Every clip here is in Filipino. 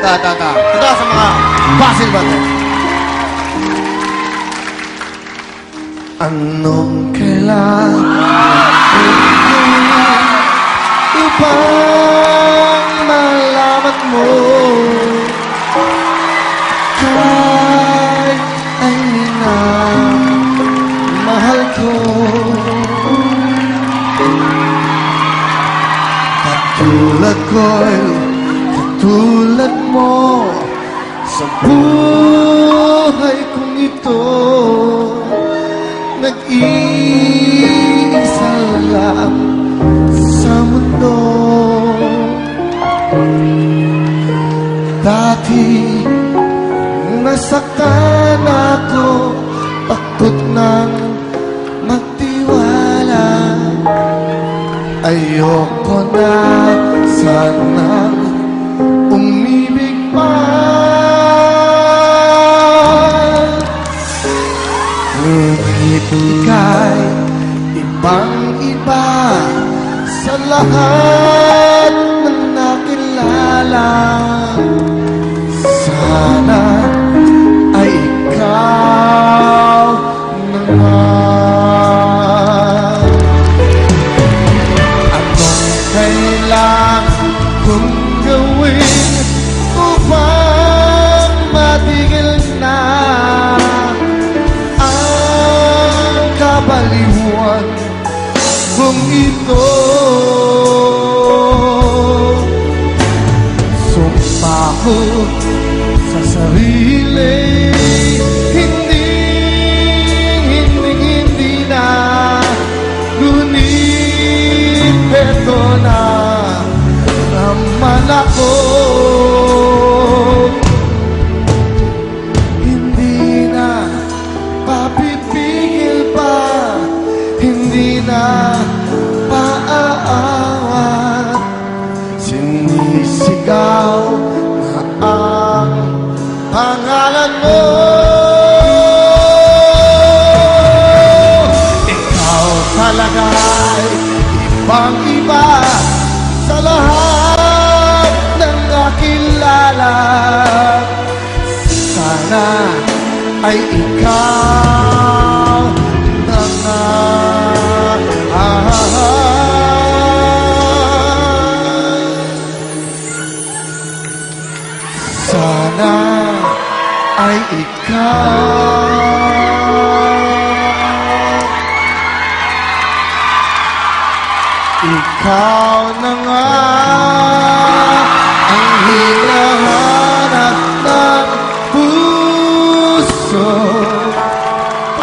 Ito sa mga basil ba ito? Anong kailangan upang malaman mo kahit ay minamahal ko? Katulad ko'y katulad mo sa buhay kong ito, nag-iisa lang sa mundo. Dati nasaktan ako, takot nang magtiwala. Ayoko na sanang umibig pa. Ngunit ika'y ibang-iba sa lahat ng nakilala. Sana ay ikaw na nga. Anong kailangan kong gawin upang matigil na ang kabaliwan kong ito? Sumpa ko sa sarili, hindi na, ngunit eto na naman ako. Hindi na papipigil pa, hindi na paaawat, sinisigaw na ang pangalan mo. Ikaw talaga'y ibang-iba sa lahat ng nakilala. Sana ay ikaw na nga. Sana ay ikaw. Ikaw na nga ang hinahanap ng puso,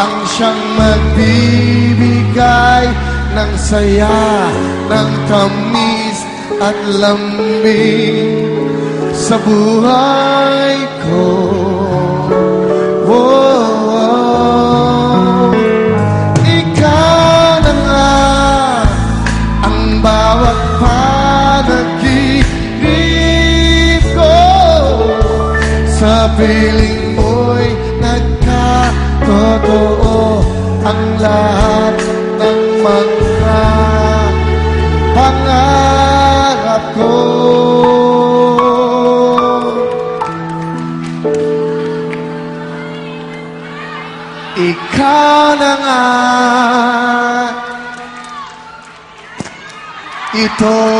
ang siyang magbibigay ng saya, ng tamis at lambing sa buhay ko. Ikaw na nga ang bawat panaginip ko, sa piling mo'y nagkatotoo ang lahat ng mga pangarap ko. Ikaw na nga, ito